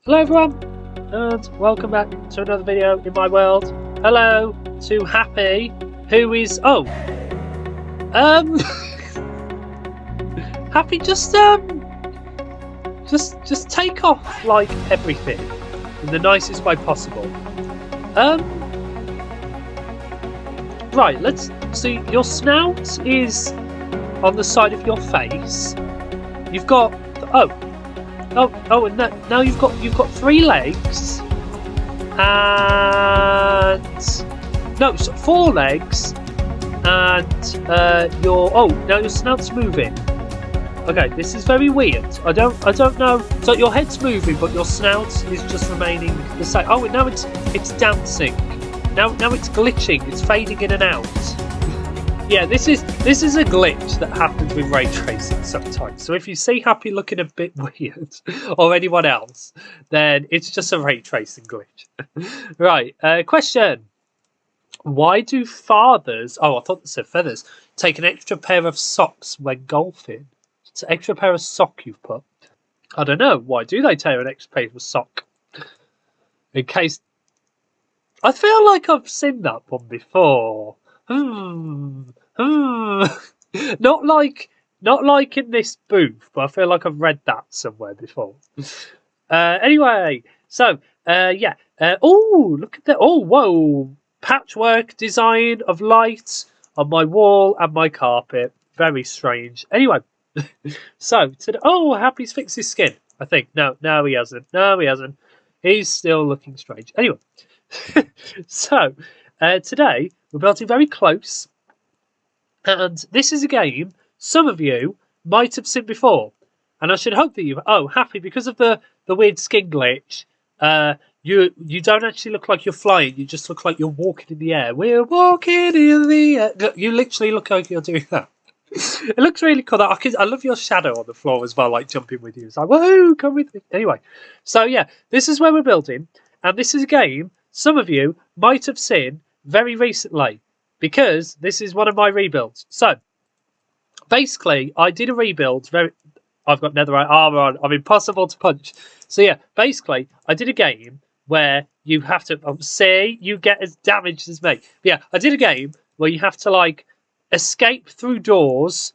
Hello everyone, and welcome back to another video in my world. Hello to Happy, who is Happy, just take off like everything in the nicest way possible. Right, let's see. Your snout is on the side of your face. You've got and now you've got 3 legs, and no, 4 legs, and now your snout's moving. Okay, this is very weird. I don't know. So your head's moving, but your snout is just remaining the same. Oh, and now it's dancing. Now it's glitching. It's fading in and out. Yeah, this is a glitch that happens with ray tracing sometimes. So if you see Happy looking a bit weird, or anyone else, then it's just a ray tracing glitch. Right, question. Why do fathers, I thought it said feathers, take an extra pair of socks when golfing? It's an extra pair of sock you've put. I don't know. Why do they take an extra pair of sock? In case... I feel like I've seen that one before. Not like in this booth, but I feel like I've read that somewhere before. Anyway, so yeah. Oh, look at that! Oh, whoa! Patchwork design of lights on my wall and my carpet. Very strange. Anyway, so Happy's fixed his skin. I think no, he hasn't. No, he hasn't. He's still looking strange. Anyway, so today we're building very close, and this is a game some of you might have seen before, and I should hope that you Happy, because of the weird skin glitch. You don't actually look like you're flying. You just look like you're walking in the air. We're walking in the air. You literally look like you're doing that. It looks really cool. I love your shadow on the floor as well, like jumping with you. It's like, woohoo, come with me. Anyway, so yeah, this is where we're building, and this is a game some of you might have seen very recently, because this is one of my rebuilds. So basically, I did a rebuild. I've got netherite armor on. I'm impossible to punch. So yeah, basically, I did a game where you have to say you get as damaged as me. But yeah, I did a game where you have to like escape through doors.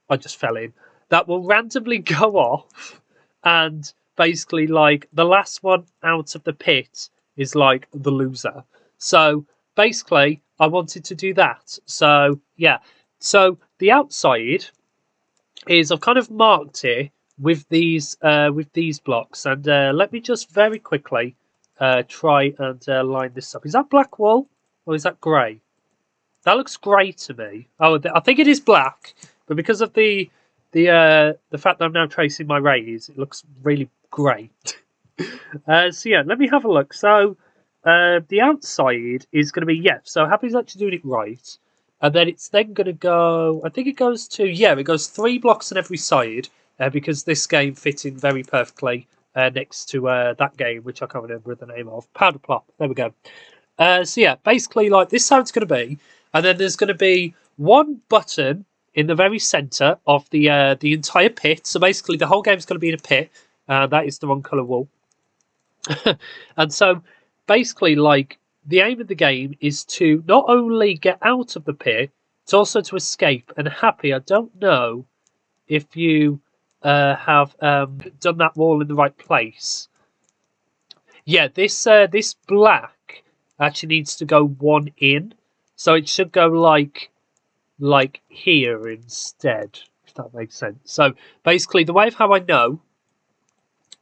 I just fell in. That will randomly go off, and basically, like the last one out of the pit is like the loser. So basically, I wanted to do that. So yeah, so the outside is I've kind of marked it with these blocks, and let me just very quickly try and line this up. Is that black wool or is that grey? That looks grey to me. Oh, I think it is black, but because of the fact that I'm now tracing my rays, it looks really grey. So yeah, let me have a look. So the outside is going to be so Happy's actually doing it right, and then it's then going to go. I think it goes to it goes 3 blocks on every side because this game fit in very perfectly next to that game, which I can't remember the name of. Powder Plop. There we go. So yeah, basically like this is how it's going to be, and then there's going to be one button in the very centre of the entire pit. So basically the whole game is going to be in a pit. That is the wrong colour wool. And so basically, like, the aim of the game is to not only get out of the pit, it's also to escape. And Happy, I don't know if you have done that wall in the right place. Yeah, this black actually needs to go 1 in, so it should go like here instead, if that makes sense. So basically, the way of how I know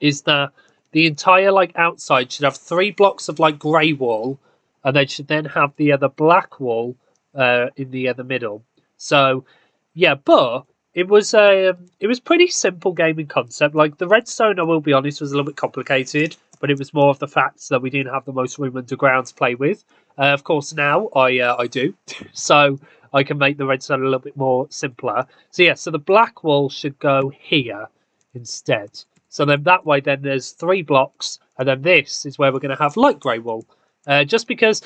is that the entire like outside should have 3 blocks of like grey wool, and they should then have the other black wool in the other middle. So yeah, but it was pretty simple gaming concept. Like the redstone, I will be honest, was a little bit complicated, but it was more of the fact that we didn't have the most room underground to play with. Of course, now I do, so I can make the redstone a little bit more simpler. So yeah, so the black wool should go here instead. So then that way, then there's 3 blocks, and then this is where we're going to have light grey wool. Just because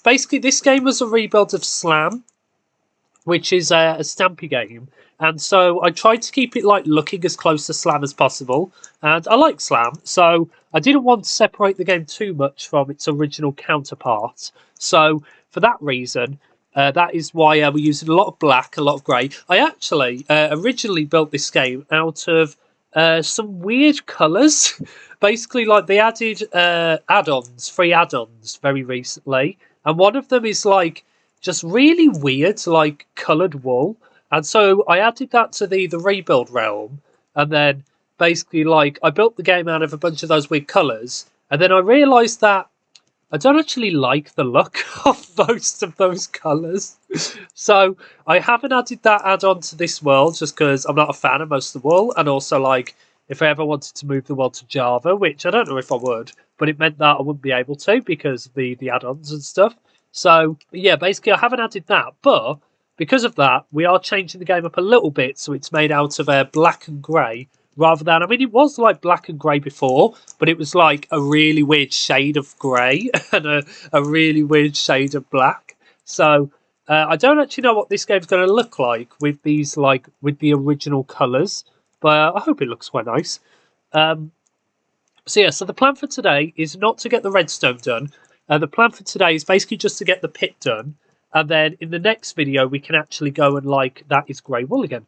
basically this game was a rebuild of Slam, which is a Stampy game. And so I tried to keep it like looking as close to Slam as possible. And I like Slam, so I didn't want to separate the game too much from its original counterpart. So for that reason, that is why we're using a lot of black, a lot of grey. I actually originally built this game out of some weird colours. Basically, like they added add-ons, free add-ons very recently. And one of them is like just really weird, like coloured wool. And so I added that to the rebuild realm, and then basically like I built the game out of a bunch of those weird colours, and then I realised that I don't actually like the look of most of those colours. So I haven't added that add-on to this world just because I'm not a fan of most of the wool, and also like if I ever wanted to move the world to Java, which I don't know if I would, but it meant that I wouldn't be able to because of the add-ons and stuff. So yeah, basically I haven't added that, but because of that, we are changing the game up a little bit, so it's made out of black and grey rather than. I mean, it was like black and grey before, but it was like a really weird shade of grey and a really weird shade of black. So I don't actually know what this game's going to look like with these, like with the original colours, but I hope it looks quite nice. So yeah, so the plan for today is not to get the redstone done. The plan for today is basically just to get the pit done. And then in the next video, we can actually go and like, that is grey wool again.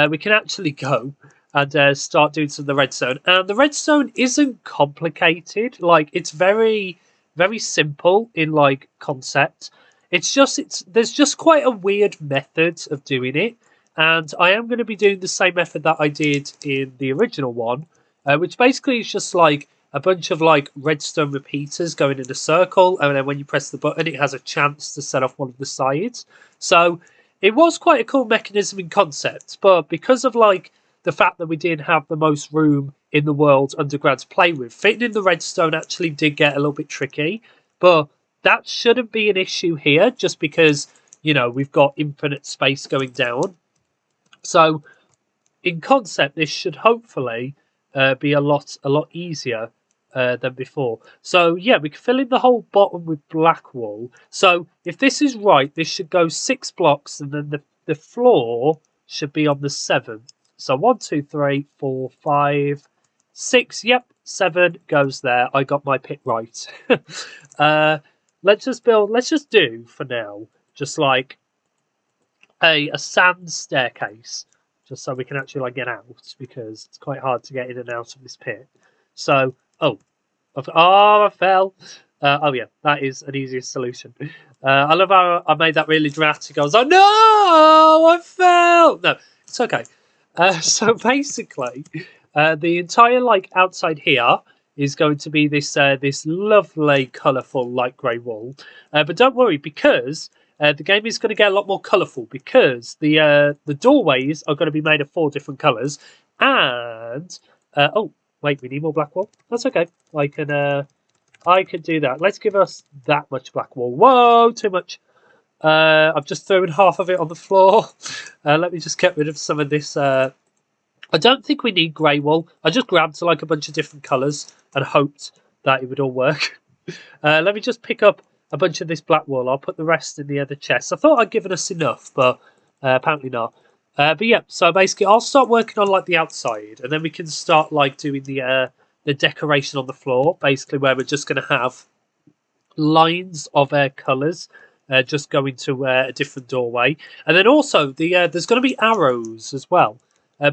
We can actually go and start doing some of the redstone. And the redstone isn't complicated. Like, it's very, very simple in like concept. There's just quite a weird method of doing it. And I am going to be doing the same method that I did in the original one, which basically is just like a bunch of like redstone repeaters going in a circle, and then when you press the button, it has a chance to set off one of the sides. So it was quite a cool mechanism in concept, but because of like the fact that we didn't have the most room in the world underground to play with, fitting in the redstone actually did get a little bit tricky. But that shouldn't be an issue here, just because, you know, we've got infinite space going down. So in concept, this should hopefully be a lot easier than before. So yeah, we can fill in the whole bottom with black wool. So if this is right, this should go 6 blocks, and then the floor should be on the 7th. So 1, 2, 3, 4, 5, 6. Yep, 7 goes there. I got my pit right. Let's just do for now just like a sand staircase, just so we can actually like get out, because it's quite hard to get in and out of this pit. So I fell. Oh yeah, that is an easier solution. I love how I made that really dramatic. I was like, no, I fell. No, it's okay. So basically, the entire like outside here is going to be this lovely, colourful light grey wool. But don't worry, because the game is going to get a lot more colourful, because the doorways are going to be made of 4 different colours. And oh wait, we need more black wool. That's okay. I can do that. Let's give us that much black wool. Whoa, too much. I've just thrown half of it on the floor. Let me just get rid of some of this. I don't think we need grey wool. I just grabbed like a bunch of different colours and hoped that it would all work. Let me just pick up a bunch of this black wool. I'll put the rest in the other chest. I thought I'd given us enough, but apparently not. But yeah, so basically I'll start working on like the outside, and then we can start like doing the decoration on the floor, basically where we're just going to have lines of colours just going to a different doorway. And then also there's going to be arrows as well,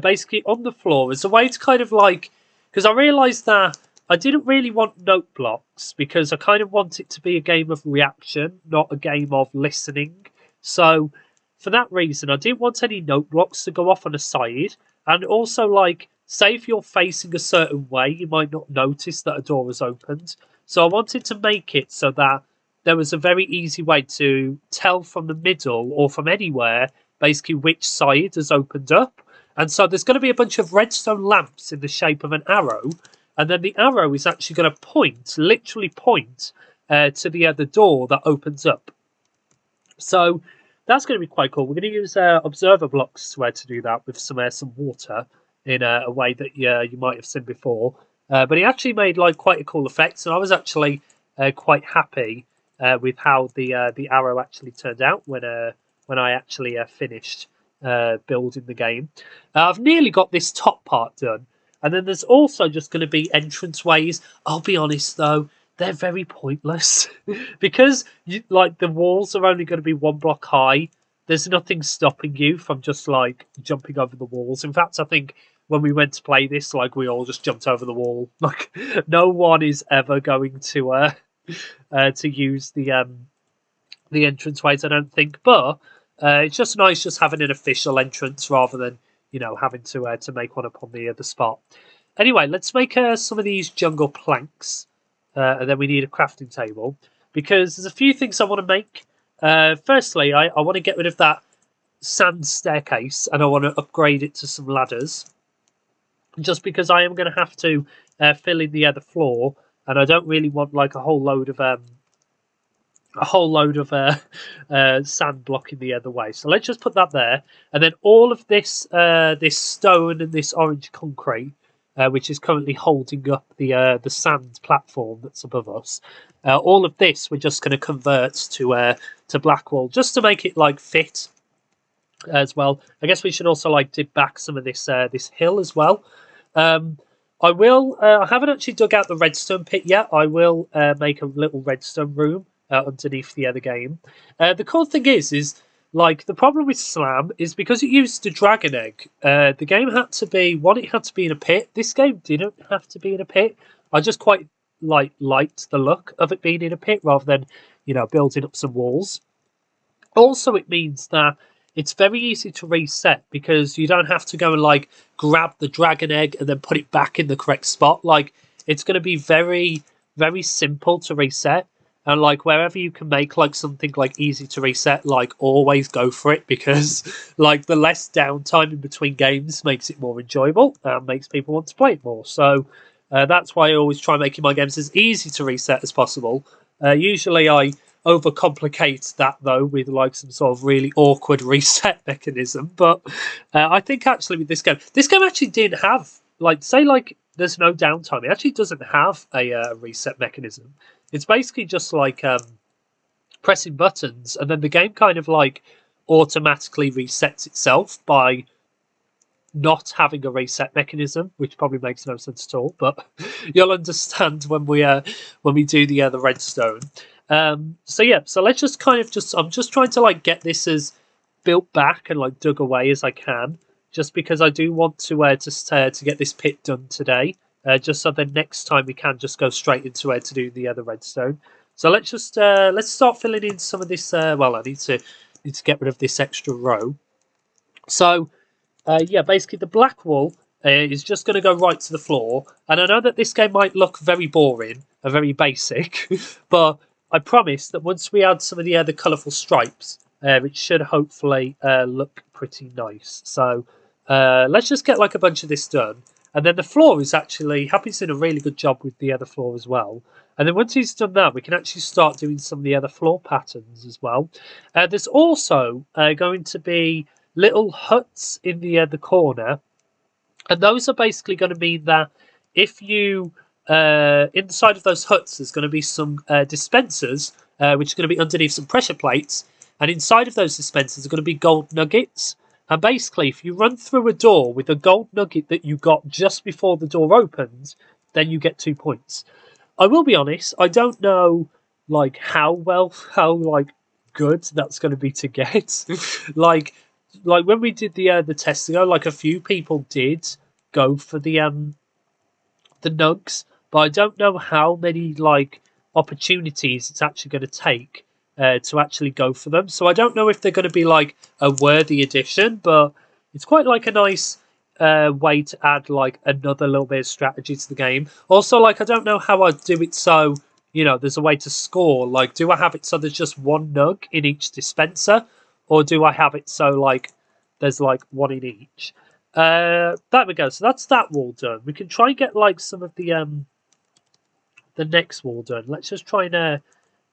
basically on the floor as a way to kind of like, because I realised that I didn't really want note blocks, because I kind of want it to be a game of reaction, not a game of listening. So for that reason, I didn't want any note blocks to go off on a side. And also, like, say if you're facing a certain way, you might not notice that a door has opened. So I wanted to make it so that there was a very easy way to tell from the middle or from anywhere, basically, which side has opened up. And so there's going to be a bunch of redstone lamps in the shape of an arrow. And then the arrow is actually going to point, literally point, to the door that opens up. So that's going to be quite cool. We're going to use observer blocks to do that with some water in a way that you might have seen before. But it actually made like quite a cool effect, and I was actually quite happy with how the arrow actually turned out when when I actually finished building the game. I've nearly got this top part done, and then there's also just going to be entranceways. I'll be honest though, they're very pointless because like the walls are only going to be 1 block high. There's nothing stopping you from just like jumping over the walls. In fact, I think when we went to play this, like we all just jumped over the wall. Like no one is ever going to use the entranceways, I don't think. But it's just nice just having an official entrance rather than having to make one up on the spot. Anyway, let's make some of these jungle planks, and then we need a crafting table because there's a few things I want to make. Firstly, I want to get rid of that sand staircase and I want to upgrade it to some ladders. Just because I am going to have to fill in the other floor, and I don't really want like a whole load of sand blocking the other way. So let's just put that there, and then all of this this stone and this orange concrete, which is currently holding up the sand platform that's above us. All of this we're just going to convert to black wool, just to make it like fit as well. I guess we should also like dig back some of this this hill as well. I will. I haven't actually dug out the redstone pit yet. I will make a little redstone room underneath the other game. The cool thing is like the problem with Slam is because it used the dragon egg. The game had to be it had to be in a pit. This game didn't have to be in a pit. I just quite liked the look of it being in a pit rather than building up some walls. Also, it means that it's very easy to reset because you don't have to go and like grab the dragon egg and then put it back in the correct spot. Like it's going to be very, very simple to reset. And like wherever you can make like something like easy to reset, like always go for it because like the less downtime in between games makes it more enjoyable and makes people want to play it more. So that's why I always try making my games as easy to reset as possible. Usually I overcomplicate that though with like some sort of really awkward reset mechanism, but I think actually with this game actually didn't have like say like there's no downtime. It actually doesn't have a reset mechanism. It's basically just like pressing buttons, and then the game kind of like automatically resets itself by not having a reset mechanism, which probably makes no sense at all. But you'll understand when we do the redstone. So let's just kind of I'm just trying to like get this as built back and like dug away as I can, just because I do want to get this pit done today, just so then next time we can just go straight into to do the other redstone. So let's just let's start filling in some of this. Well, I need to get rid of this extra row. So yeah, basically the black wool is just going to go right to the floor, and I know that this game might look very boring and very basic, but I promise that once we add some of the other colourful stripes, it should hopefully look pretty nice. So let's just get like a bunch of this done. And then the floor is actually, Happy's done a really good job with the other floor as well. And then once he's done that, we can actually start doing some of the other floor patterns as well. There's also going to be little huts in the corner. And those are basically going to mean that if you inside of those huts, there's going to be some dispensers, which are going to be underneath some pressure plates. And inside of those dispensers are going to be gold nuggets. And basically, if you run through a door with a gold nugget that you got just before the door opens, then you get 2 points. I will be honest, I don't know like how good that's going to be to get. like when we did the test ago, like a few people did go for the nugs, but I don't know how many like opportunities it's actually going to take to actually go for them. So I don't know if they're going to be like a worthy addition, but it's quite like a nice way to add like another little bit of strategy to the game. Also, like I don't know how I'd do it so there's a way to score. Like, do I have it so there's just one nug in each dispenser, or do I have it so like there's like one in each? There we go. So that's that wall done. We can try and get like some of the next wall done. Let's just try and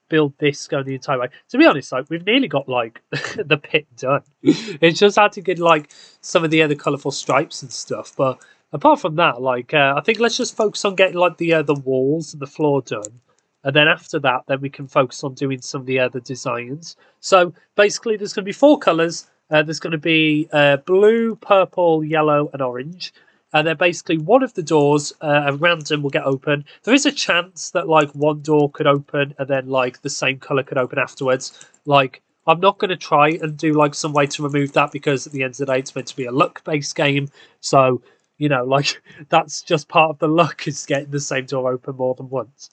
build this going the entire way. To be honest, like we've nearly got like the pit done. It's just had to get like some of the other colourful stripes and stuff. But apart from that, like I think let's just focus on getting like the walls and the floor done. And then after that, then we can focus on doing some of the other designs. So basically, there's going to be 4 colours. There's going to be blue, purple, yellow, and orange. And then basically one of the doors at random will get open. There is a chance that like one door could open and then like the same colour could open afterwards. Like I'm not going to try and do like some way to remove that because at the end of the day it's meant to be a luck-based game. So, you know, like that's just part of the luck is getting the same door open more than once.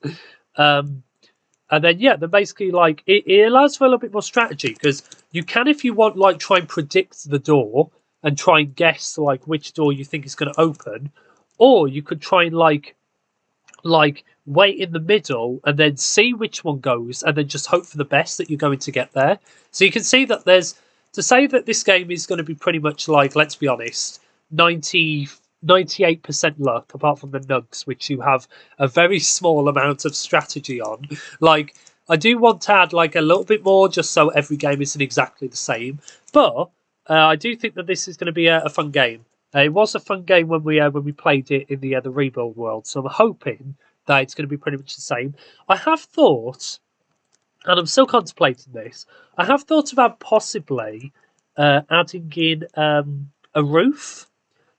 And then yeah, then basically like it allows for a little bit more strategy because you can, if you want, like try and predict the door and try and guess like which door you think is going to open, or you could try and like wait in the middle and then see which one goes and then just hope for the best that you're going to get there. So you can see that there's to say that this game is going to be pretty much like, let's be honest, 98% luck, apart from the nugs, which you have a very small amount of strategy on. Like, I do want to add like a little bit more just so every game isn't exactly the same. But I do think that this is going to be a fun game. It was a fun game when we played it in the rebuild world, so I'm hoping that it's going to be pretty much the same. I have thought, and I'm still contemplating this, I have thought about possibly adding in a roof,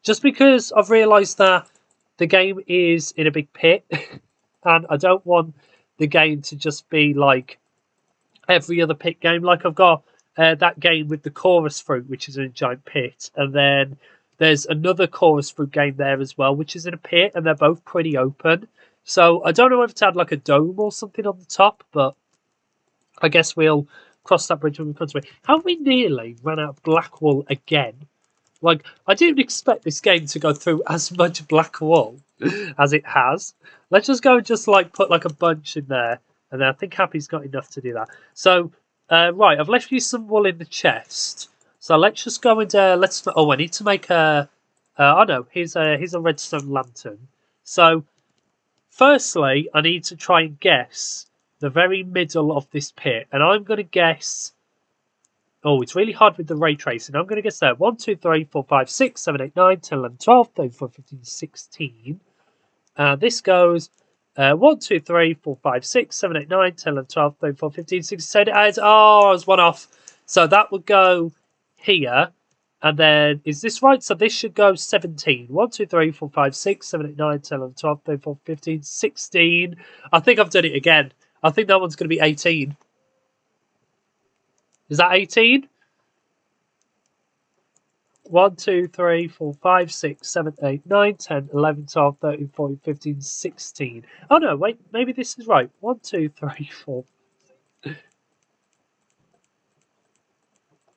just because I've realised that the game is in a big pit, and I don't want the game to just be like every other pit game. Like I've got that game with the chorus fruit, which is in a giant pit, and then there's another chorus fruit game there as well, which is in a pit, and they're both pretty open. So I don't know if to add like a dome or something on the top, but I guess we'll cross that bridge when we come to it. Have we nearly run out of black wool again? Like, I didn't expect this game to go through as much black wool as it has. Let's just go and just like put like a bunch in there, and then I think Happy's got enough to do that. So, right, I've left you some wool in the chest. So let's just go and let's. Oh, I need to make a. Oh no, here's a redstone lantern. So, firstly, I need to try and guess the very middle of this pit, and I'm going to guess. Oh, it's really hard with the ray tracing. I'm going to guess that 1, 2, 3, 4, 5, 6, 7, 8, 9, 10, 11, 12, 13, 14, 15, 16. This goes 1, 2, 3, 4, 5, 6, 7, 8, 9, 10, 11, 12, 13, 14, 15, 16, 17, 18. Oh, I was one off. So that would go here. And then, is this right? So this should go 17. 1, 2, 3, 4, 5, 6, 7, 8, 9, 10, 11, 12, 13, 14, 15, 16. I think I've done it again. I think that one's going to be 18. Is that 18? 1, 2, 3, 4, 5, 6, 7, 8, 9, 10, 11, 12, 13, 14, 15, 16. Oh no, wait, maybe this is right. 1, 2, 3, 4,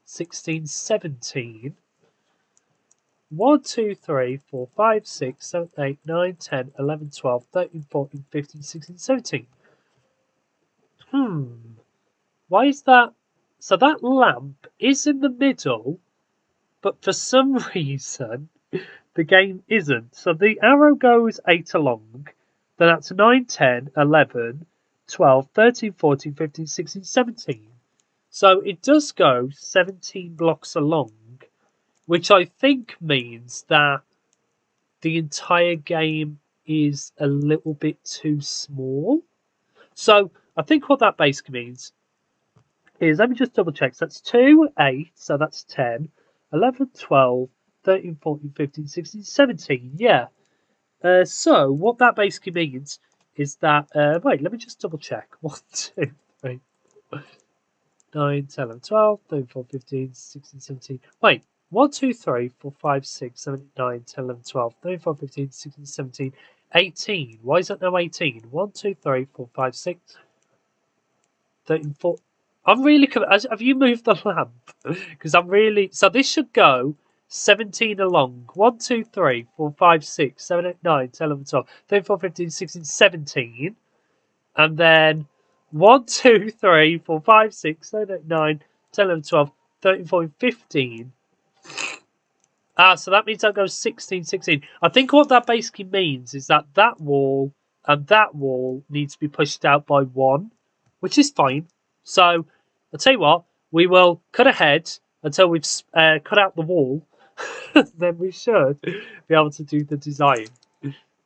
16, 17. 1, 2, 3, 4, 5, 6, 7, 8, 9, 10, 11, 12, 13, 14, 15, 16, 17. Why is that? So that lamp is in the middle, but for some reason the game isn't. So the arrow goes 8 along, then that's 9, 10, 11, 12, 13, 14, 15, 16, 17. So it does go 17 blocks along, which I think means that the entire game is a little bit too small. So I think what that basically means is, let me just double check. So that's 2, 8, so that's 10, 11, 12, 13, 14, 15, 16, 17. Yeah. So what that basically means is that, wait, let me just double check. 1, 2, 3, 9, 10, 11, 12, 13, 14, 15, 16, 17. Wait, 1, 2, 3, 4, 5, 6, 7, 8, 9, 10, 11, 12, 13, 14, 15, 16, 17, 18. Why is that now 18? 1, 2, 3, 4, 5, 6, 13, 14. I'm really. Have you moved the lamp? Because I'm really. So this should go 17 along. 1, 2, 3, 4, 5, 6, 7, 8, 9, 10, 11, 12, 13, 14, 15, 16, 17. And then 1, 2, 3, 4, 5, 6, 7, 8, 9, 10, 11, 12, 13, 14, 15. So that means that goes 16, 16. I think what that basically means is that that wall and that wall needs to be pushed out by 1, which is fine. So, I'll tell you what, we will cut ahead until we've cut out the wall. Then we should be able to do the design.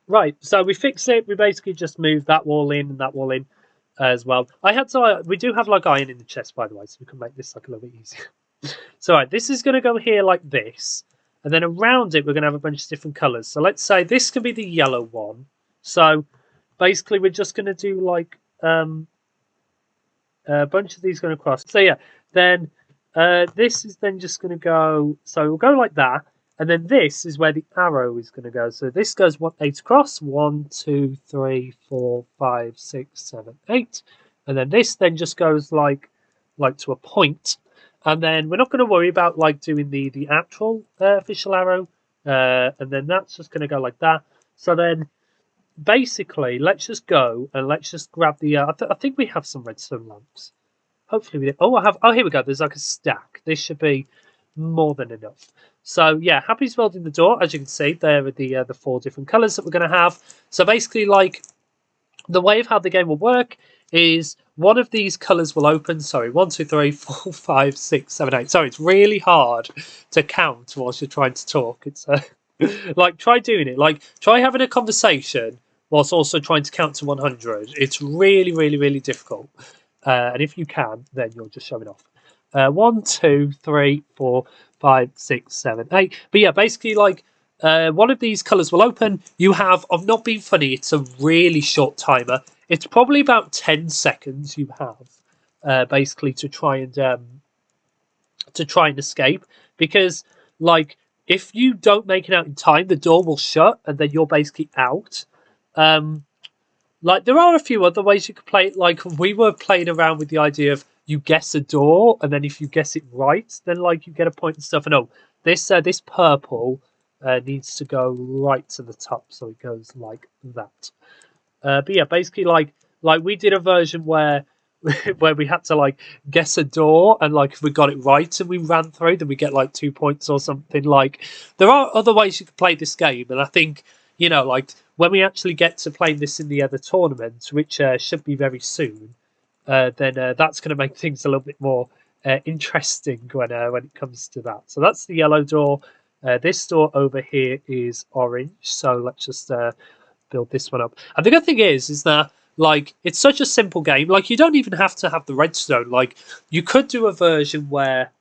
Right, so we fix it. We basically just move that wall in and that wall in. as well. I had to. We do have like iron in the chest, by the way, so we can make this like a little bit easier. So right, this is going to go here like this, and then around it we're going to have a bunch of different colours. So let's say this can be the yellow one. So basically, we're just going to do like a bunch of these going across. So yeah, then this is then just going to go. So we'll go like that. And then this is where the arrow is going to go. So this goes 8 across. 1, 2, 3, 4, 5, 6, 7, 8. And then this then just goes like to a point. And then we're not going to worry about like doing the actual official arrow. And then that's just going to go like that. So then basically, let's just go and let's just grab the. I think we have some redstone lamps. Hopefully we did. Oh, I have. Oh, here we go. There's like a stack. This should be more than enough. So yeah, Happy's building the door. As you can see, there are the 4 different colours that we're going to have. So basically, like the way of how the game will work is one of these colours will open. Sorry, 1, 2, 3, 4, 5, 6, 7, 8. Sorry, it's really hard to count whilst you're trying to talk. It's like try doing it. Like try having a conversation whilst also trying to count to 100. It's really, really, really difficult. And if you can, then you're just showing off. 1, 2, 3, 4, 5, 6, 7, 8. But yeah, basically, like one of these colours will open. You have, I've not been funny, it's a really short timer. It's probably about 10 seconds you have, basically, to try and escape. Because, like, if you don't make it out in time, the door will shut, and then you're basically out. Like, there are a few other ways you could play it. Like, we were playing around with the idea of you guess a door, and then if you guess it right, then, like, you get a point and stuff. And, oh, this purple needs to go right to the top, so it goes like that. But, yeah, basically, like we did a version where we had to, like, guess a door, and, like, if we got it right and we ran through, then we get, like, 2 points or something. Like, there are other ways you could play this game, and I think, you know, like, when we actually get to playing this in the other tournament, which should be very soon, then that's going to make things a little bit more interesting when it comes to that. So that's the yellow door. This door over here is orange. So let's just build this one up. And the good thing is that, like, it's such a simple game. Like, you don't even have to have the redstone. Like, you could do a version where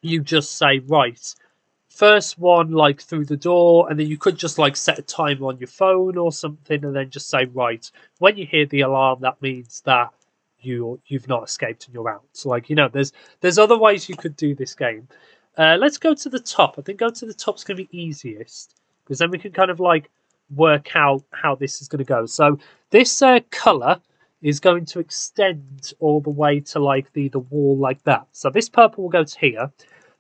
you just say, right, first one, like, through the door, and then you could just, like, set a timer on your phone or something, and then just say, right, when you hear the alarm, that means that you've not escaped and you're out. So, like, you know, there's other ways you could do this game. Let's go to the top. I think go to the top's going to be easiest, because then we can kind of, like, work out how this is going to go. So this colour is going to extend all the way to, like, the wall like that. So this purple will go to here.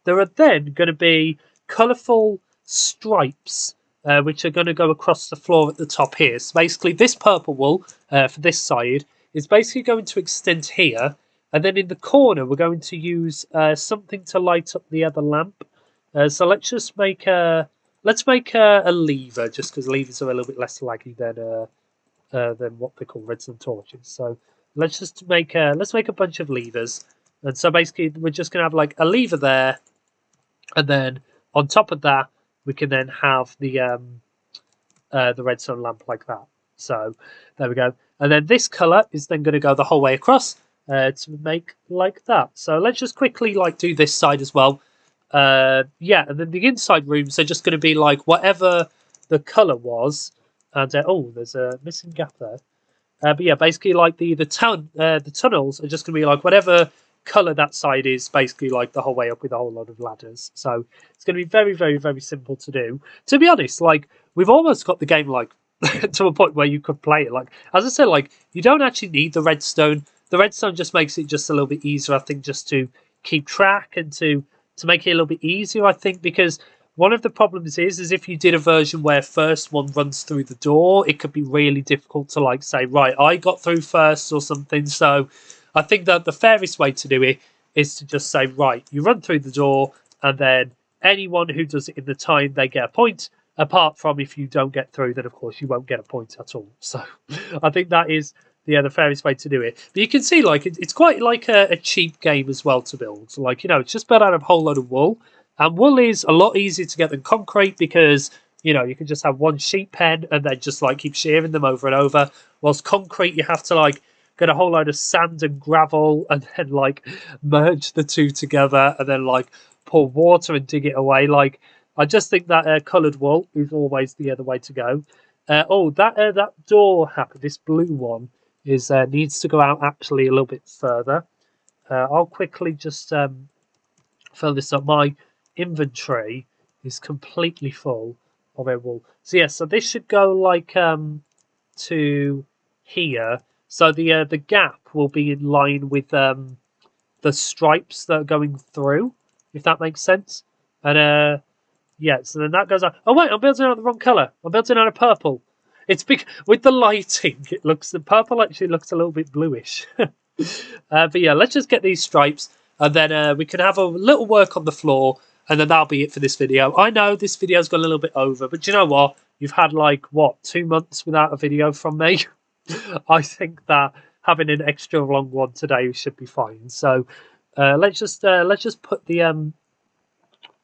There are then going to be colourful stripes, which are going to go across the floor at the top here. So basically this purple wool for this side is basically going to extend here. And then in the corner, we're going to use something to light up the other lamp. So let's just make a lever, just because levers are a little bit less laggy than what they call redstone torches. So let's just make a bunch of levers. And so basically, we're just going to have, like, a lever there, and then on top of that, we can then have the redstone lamp like that. So there we go. And then this colour is then going to go the whole way across to make like that. So let's just quickly, like, do this side as well. Yeah, and then the inside rooms are just going to be like whatever the colour was. And oh, there's a missing gap there. But yeah, basically, like, the tunnels are just going to be like whatever colour that side is, basically, like, the whole way up with a whole lot of ladders. So it's going to be very, very, very simple to do. To be honest, like, we've almost got the game, like, to a point where you could play it. Like, as I said, like, you don't actually need the redstone. The redstone just makes it just a little bit easier, I think, just to keep track and to make it a little bit easier, I think, because one of the problems is if you did a version where first one runs through the door, it could be really difficult to, like, say, right, I got through first or something. So I think that the fairest way to do it is to just say, right, you run through the door, and then anyone who does it in the time, they get a point. Apart from if you don't get through, then of course you won't get a point at all. So I think that is the fairest way to do it. But you can see, like, it's quite like a cheap game as well to build. So, like, you know, it's just built out of a whole load of wool. And wool is a lot easier to get than concrete because, you know, you can just have one sheet pen and then just, like, keep shearing them over and over. Whilst concrete, you have to, like, get a whole load of sand and gravel, and then like merge the two together, and then like pour water and dig it away. Like I just think that coloured wool is always the other way to go. That door happened. This blue one is needs to go out actually a little bit further. I'll quickly just fill this up. My inventory is completely full of air wool. So yeah, so this should go like to here. So the gap will be in line with the stripes that are going through, if that makes sense. And yeah, so then that goes on. Oh wait, I'm building out the wrong colour. I'm building out a purple. It's big with the lighting. The purple actually looks a little bit bluish. But yeah, let's just get these stripes, and then we can have a little work on the floor, and then that'll be it for this video. I know this video's gone a little bit over, but do you know what? You've had like, what, 2 months without a video from me? I think that having an extra long one today should be fine. So let's just put the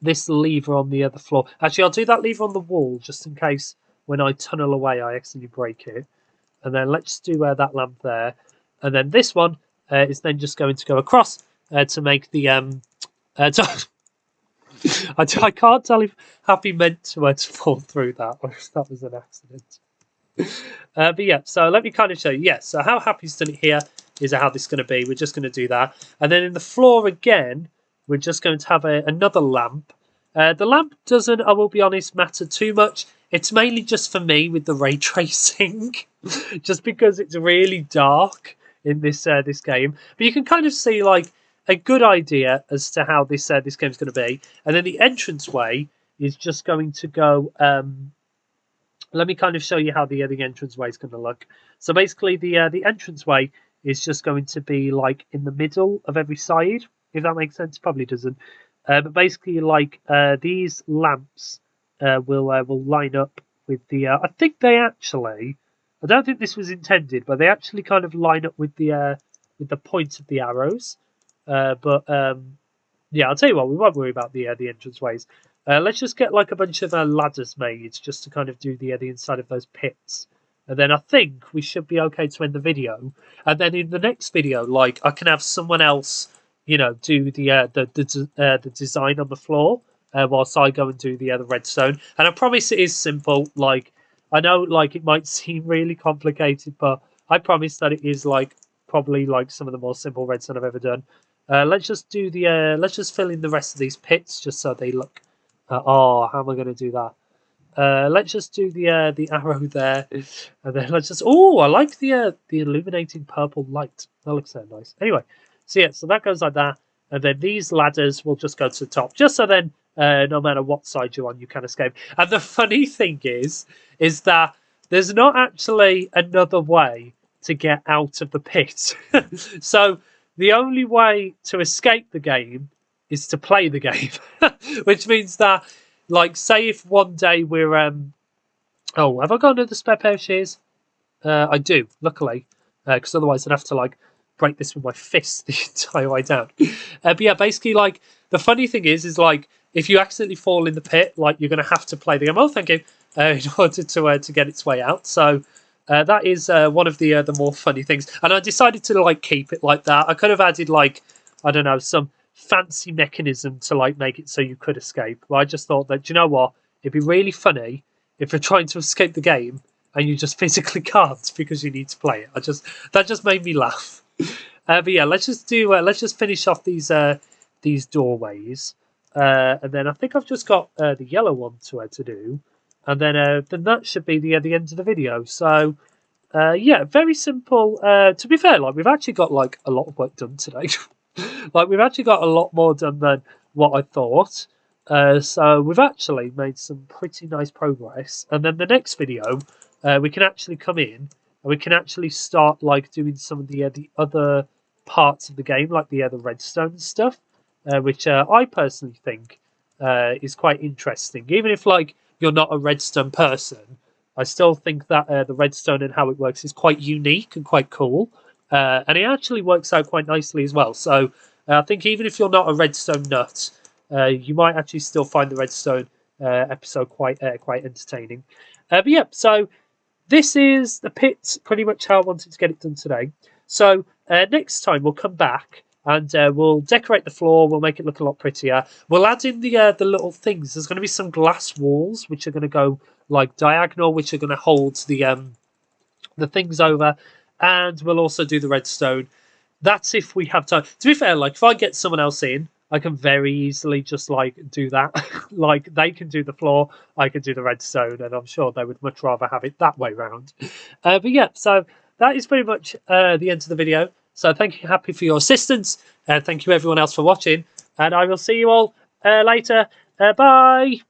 this lever on the other floor. Actually, I'll do that lever on the wall just in case when I tunnel away I accidentally break it. And then let's do that lamp there. And then this one is then just going to go across to make the I can't tell if Happy meant to fall through that or if that was an accident. But yeah, so let me kind of show you. Yes, so how Happy's done it here is how this is going to be. We're just going to do that. And then in the floor again, we're just going to have another lamp. The lamp doesn't, I will be honest, matter too much. It's mainly just for me with the ray tracing, just because it's really dark in this this game. But you can kind of see like a good idea as to how this this game's going to be. And then the entranceway is just going to go. Let me kind of show you how the entranceway is going to look. So basically, the entranceway is just going to be like in the middle of every side. If that makes sense, probably doesn't. But basically, like these lamps will line up with the. I think they actually. I don't think this was intended, but they actually kind of line up with the points of the arrows. But yeah, I'll tell you what. We won't worry about the entranceways. Let's just get like a bunch of ladders made just to kind of do the inside of those pits. And then I think we should be okay to end the video. And then in the next video, like I can have someone else, you know, do the design on the floor whilst I go and do the redstone. And I promise it is simple. Like I know, like it might seem really complicated, but I promise that it is like probably like some of the more simple redstone I've ever done. Let's just do the let's just fill in the rest of these pits just so they look. Oh, how am I going to do that? Let's just do the arrow there, and then let's just. Oh, I like the illuminating purple light. That looks so nice. Anyway, so yeah, so that goes like that, and then these ladders will just go to the top, just so then no matter what side you're on, you can escape. And the funny thing is that there's not actually another way to get out of the pit. So the only way to escape the game is to play the game, which means that, like, say if one day we're oh, have I got another spare pair of shears? I do, luckily, because otherwise I'd have to like break this with my fist the entire way down. But yeah, basically, like the funny thing is like if you accidentally fall in the pit, like you're going to have to play the game. Oh, thank you, in order to get its way out. So. That is one of the more funny things, and I decided to like keep it like that. I could have added like I don't know some fancy mechanism to like make it so you could escape. But I just thought that, do you know what? It'd be really funny if you're trying to escape the game and you just physically can't because you need to play it. That just made me laugh. But yeah, let's just finish off these doorways, and then I think I've just got the yellow one to do. And then that should be the end of the video. So, yeah, very simple. To be fair, like we've actually got like a lot of work done today. Like we've actually got a lot more done than what I thought. So we've actually made some pretty nice progress. And then the next video, we can actually come in and we can actually start like doing some of the other parts of the game, like the redstone stuff, which I personally think is quite interesting. Even if like you're not a redstone person, I still think that the redstone and how it works is quite unique and quite cool, and it actually works out quite nicely as well. So I think even if you're not a redstone nut, you might actually still find the redstone episode quite entertaining. But yeah, so this is the pit, pretty much how I wanted to get it done today. So next time we'll come back and we'll decorate the floor. We'll make it look a lot prettier. We'll add in the little things. There's going to be some glass walls which are going to go like diagonal, which are going to hold the things over, and we'll also do the redstone. That's if we have time. To be fair, like if I get someone else in, I can very easily just like do that. Like they can do the floor, I can do the redstone, and I'm sure they would much rather have it that way round. But yeah, so that is pretty much the end of the video. So thank you, Happy, for your assistance, and thank you everyone else for watching, and I will see you all later. Bye.